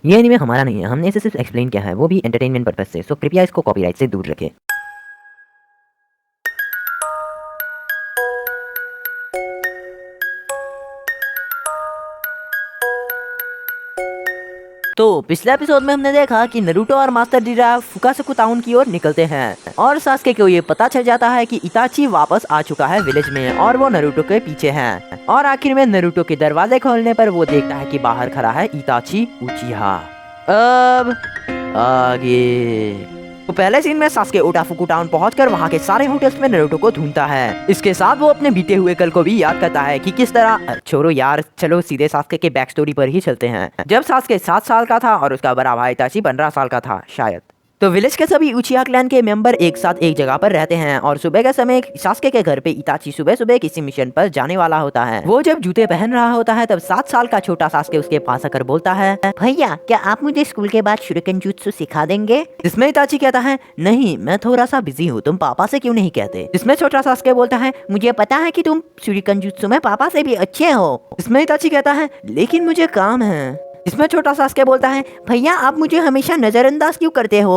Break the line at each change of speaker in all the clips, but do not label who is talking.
ये एनीमे हमारा नहीं है, हमने इसे सिर्फ एक्सप्लेन किया है, वो भी एंटरटेनमेंट पर्पस से, सो कृपया इसको कॉपीराइट से दूर रखें। तो पिछले एपिसोड में हमने देखा कि नारुतो और मास्टर जीरा फुकासाकु टाउन की ओर निकलते हैं और सास्के को ये पता चल जाता है कि इताची वापस आ चुका है विलेज में और वो नारुतो के पीछे है। और आखिर में नारुतो के दरवाजे खोलने पर वो देखता है कि बाहर खड़ा है इताची उचिहा। अब आगे तो पहले सीन में सास्के ओटाफुकु टाउन पहुंचकर वहां के सारे होटल्स में नारुतो को ढूंढता है। इसके साथ वो अपने बीते हुए कल को भी याद करता है कि किस तरह छोड़ो यार, चलो सीधे सास्के के बैक स्टोरी पर ही चलते हैं। जब सास्के 7 साल का था और उसका बड़ा भाई इताची 15 साल का था शायद। तो विलेज के सभी उचिहा क्लैन के मेंबर एक साथ एक जगह पर रहते हैं और सुबह के समय सास्के के घर पे इताची सुबह सुबह किसी मिशन पर जाने वाला होता है। वो जब जूते पहन रहा होता है तब 7 साल का छोटा सास्के उसके पास आकर बोलता है, भैया क्या आप मुझे स्कूल के बाद शूरिकेन जुत्सु सिखा देंगे? जिसमें इताची कहता है, नहीं मैं थोड़ा सा बिजी हूँ, तुम पापा से क्यों नहीं कहते? जिसमें छोटा सास्के बोलता है, मुझे पता है कि तुम शूरिकेन जुत्सु में पापा से भी अच्छे हो। जिसमें इताची कहता है, लेकिन मुझे काम है। इसमें छोटा सास्के बोलता है, भैया आप मुझे हमेशा नजरअंदाज क्यों करते हो?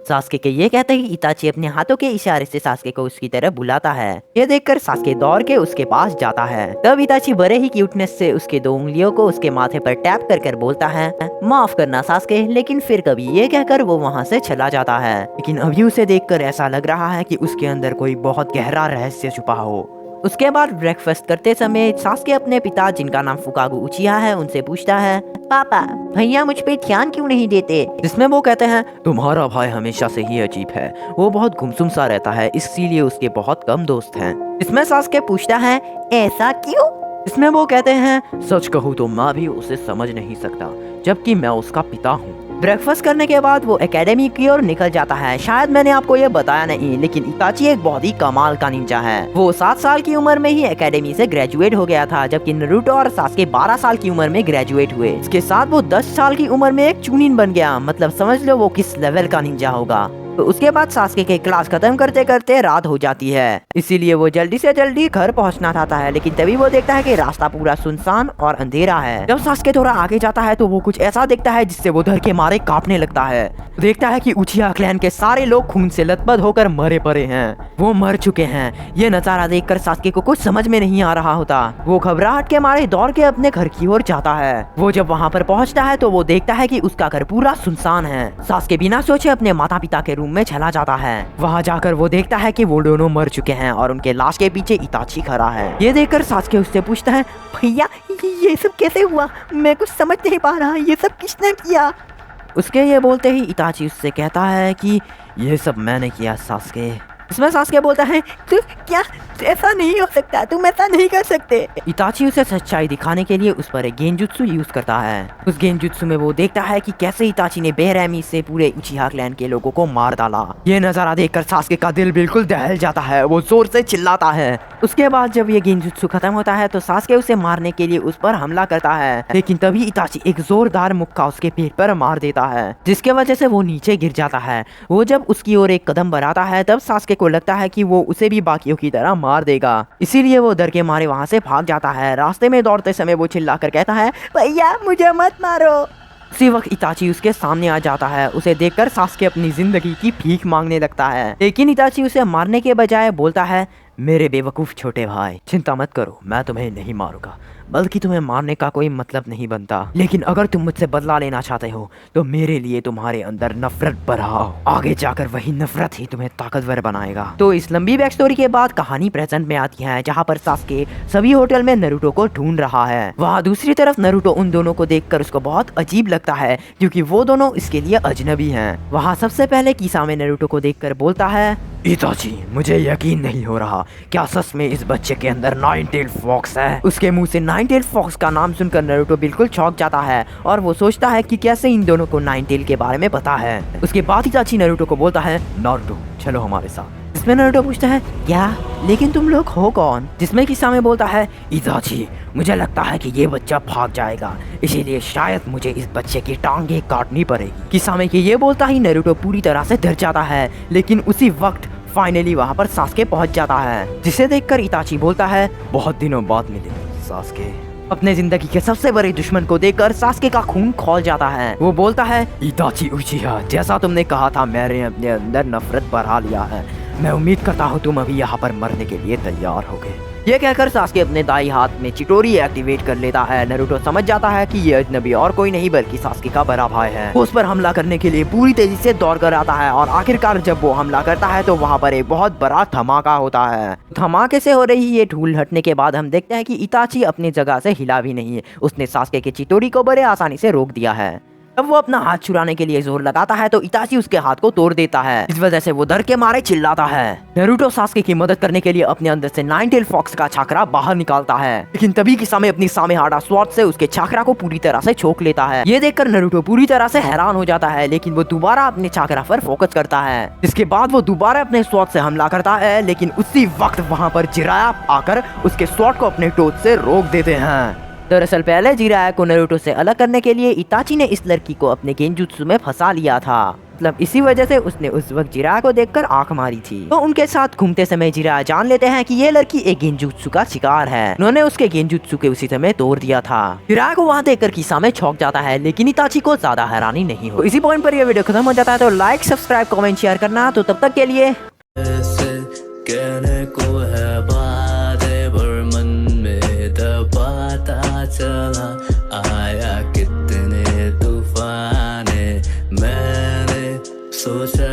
सास्के के ये कहते ही इताची अपने हाथों के इशारे से सास्के को उसकी तरफ बुलाता है। ये देखकर सास्के दौड़ के उसके पास जाता है। तब इताची बड़े ही क्यूटनेस से उसके 2 उंगलियों को उसके माथे पर टैप कर बोलता है, माफ करना सास्के, लेकिन फिर कभी ये कहकर वो वहाँ से चला जाता है। लेकिन अभी उसे देखकर ऐसा लग रहा है कि उसके अंदर कोई बहुत गहरा रहस्य छुपा हो। उसके बाद ब्रेकफास्ट करते समय सास्के अपने पिता जिनका नाम फुकागु उचिहा है उनसे पूछता है, पापा भैया मुझ पे ध्यान क्यों नहीं देते? जिसमें वो कहते हैं, तुम्हारा भाई हमेशा से ही अजीब है, वो बहुत गुमसुम सा रहता है, इसीलिए उसके बहुत कम दोस्त हैं। इसमें सास्के पूछता है, ऐसा क्यों? इसमें वो कहते हैं, सच कहूँ तो मैं भी उसे समझ नहीं सकता, जबकि मैं उसका पिता हूँ। ब्रेकफास्ट करने के बाद वो एकेडमी की ओर निकल जाता है। शायद मैंने आपको ये बताया नहीं, लेकिन इताची एक बहुत ही कमाल का निंजा है। वो 7 साल की उम्र में ही एकेडमी से ग्रेजुएट हो गया था, जबकि नारुतो और सास्के 12 साल की उम्र में ग्रेजुएट हुए। इसके साथ वो 10 साल की उम्र में एक चूनिन बन गया, मतलब समझ लो वो किस लेवल का निंजा होगा। तो उसके बाद सास्के के क्लास खत्म करते करते रात हो जाती है, इसीलिए वो जल्दी से जल्दी घर पहुंचना चाहता है। लेकिन तभी वो देखता है कि रास्ता पूरा सुनसान और अंधेरा है। जब सास्के थोड़ा आगे जाता है तो वो कुछ ऐसा देखता है जिससे वो डर के मारे कांपने लगता है। देखता है कि उचिहा क्लैन के सारे लोग खून से लथपथ होकर मरे पड़े हैं, वो मर चुके हैं। ये नजारा देखकर सास्के को कुछ समझ में नहीं आ रहा होता। वो घबराहट के मारे दौड़ के अपने घर की ओर जाता है। वो जब वहाँ पर पहुँचता है तो वो देखता है कि उसका घर पूरा सुनसान है। सास्के बिना सोचे अपने माता पिता के रूम में चला जाता है। वहाँ जाकर वो देखता है कि वो दोनों मर चुके हैं और उनके लाश के पीछे इताची खड़ा है। ये देखकर सास्के उससे पूछता है, भैया ये सब कैसे हुआ? मैं कुछ समझ नहीं पा रहा, ये सब किसने किया? उसके ये बोलते ही इताची उससे कहता है कि ये सब मैंने किया सास्के। इसमें सास्के बोलता है, तू क्या ऐसा नहीं हो सकता, तुम ऐसा नहीं कर सकते। इताची उसे सच्चाई दिखाने के लिए उस पर एक गेंजुत्सु यूज करता है। उस गेंजुत्सु में वो देखता है कि कैसे इताची ने बेरहमी से पूरे उचिहा क्लैन के लोगों को मार डाला। ये नजारा देखकर सास्के का दिल बिल्कुल दहल जाता है, वो जोर से चिल्लाता है। उसके बाद जब ये गेंजुत्सु खत्म होता है तो सास्के उसे मारने के लिए उस पर हमला करता है, लेकिन तभी इताची एक जोरदार मुक्का उसके पेट पर मार देता है, जिसके वजह से वो नीचे गिर जाता है। वो जब उसकी ओर एक कदम बढ़ाता है तब सास्के को लगता है कि वो उसे भी बाकियों की तरह मार देगा, इसीलिए वो डर के मारे वहाँ से भाग जाता है। रास्ते में दौड़ते समय वो चिल्लाकर कहता है, भैया मुझे मत मारो। उसी वक्त इताची उसके सामने आ जाता है। उसे देखकर सास्के अपनी जिंदगी की भीख मांगने लगता है, लेकिन इताची उसे मारने के बजाय बोलता है, मेरे बेवकूफ छोटे भाई चिंता मत करो, मैं तुम्हें नहीं मारूंगा, बल्कि तुम्हें मारने का कोई मतलब नहीं बनता, लेकिन अगर तुम मुझसे बदला लेना चाहते हो तो मेरे लिए तुम्हारे अंदर नफरत बढ़ाओ, आगे जाकर वही नफरत ही तुम्हें ताकतवर बनाएगा। तो इस लंबी बैक स्टोरी के बाद कहानी प्रेजेंट में आती है, जहाँ पर सास्के सभी होटल में नारुतो को ढूंढ रहा है। वहाँ दूसरी तरफ नारुतो उन दोनों को देखकर उसको बहुत अजीब लगता है, क्योंकि वो दोनों इसके लिए अजनबी हैं। वहाँ सबसे पहले किसामे नारुतो को देखकर बोलता है, इताची मुझे यकीन नहीं हो रहा, क्या सच में इस बच्चे के अंदर 9 टेल्ड फॉक्स है? उसके मुंह से 9 टेल्ड फॉक्स का नाम सुनकर नारुतो बिल्कुल चौंक जाता है और वो सोचता है कि कैसे इन दोनों को 9 टेल के बारे में पता है। उसके बाद इताची नारुतो को बोलता है, नारुतो चलो हमारे साथ। इसमें नारुतो पूछता है, क्या? लेकिन तुम लोग हो कौन? जिसमें किसामे बोलता है, इताची मुझे लगता है कि ये बच्चा भाग जाएगा, इसीलिए शायद मुझे इस बच्चे की टांगे काटनी पड़ेगी। किसामे के ये बोलता ही नारुतो पूरी तरह से डर जाता है, लेकिन उसी वक्त फाइनली वहाँ पर सास्के पहुँच जाता है, जिसे देखकर इताची बोलता है, बहुत दिनों बाद मिले सास्के। अपने जिंदगी के सबसे बड़े दुश्मन को देखकर सास्के का खून खौल जाता है। वो बोलता है, इताची उचिहा, जैसा तुमने कहा था मैंने अपने अंदर नफरत बढ़ा लिया है। मैं उम्मीद करता हूँ तुम अभी यहाँ पर मरने के लिए तैयार हो गए। ये कहकर सास्के अपने दाई हाथ में चिटोरी एक्टिवेट कर लेता है। नारुतो समझ जाता है कि ये अजनबी और कोई नहीं बल्कि सास्के का बड़ा भाई है। वो उस पर हमला करने के लिए पूरी तेजी से दौड़ कर आता है और आखिरकार जब वो हमला करता है तो वहाँ पर एक बहुत बड़ा धमाका होता है। धमाके से हो रही ये धूल हटने के बाद हम देखते हैं कि इताची अपनी जगह से हिला भी नहीं है। उसने सास्के के चिटोरी को बड़े आसानी से रोक दिया है। जब वो अपना हाथ छुड़ाने के लिए जोर लगाता है तो इताची उसके हाथ को तोड़ देता है। इस वजह से वो डर के मारे चिल्लाता है। नारुतो सास्के की मदद करने के लिए अपने अंदर से नाइन टेल फॉक्स का छाकरा बाहर निकालता है, लेकिन तभी किसामे अपनी सामेहाडा स्वॉर्ड से उसके छाकरा को पूरी तरह से छोक लेता है। ये देखकर नारुतो पूरी तरह से हैरान हो जाता है, लेकिन वो दोबारा अपने छाकरा पर फोकस करता है। इसके बाद वो दोबारा अपने स्वॉर्ड से हमला करता है, लेकिन उसी वक्त वहाँ पर जिराया आकर उसके स्वॉर्ड को अपने टोच से रोक देते हैं। दरअसल पहले जिराया को नारुतो से अलग करने के लिए इताची ने इस लड़की को अपने गेंजुत्सु में फंसा लिया था। मतलब इसी वजह से उसने उस वक्त जिराया को देखकर आंख मारी थी। तो उनके साथ घूमते समय जिराया जान लेते हैं कि ये लड़की एक गेंजुत्सु का शिकार है। उन्होंने उसके गेंजुत्सु के उसी समय तोड़ दिया था। जिराया को वहाँ देखकर किसामे छौंक जाता है, लेकिन इताची को ज्यादा हैरानी नहीं हो। इसी पॉइंट पर ये वीडियो खत्म हो जाता है। तो लाइक, सब्सक्राइब, कमेंट, शेयर करना। तो तब तक के लिए
चला आया कितने तूफान मैंने सोचा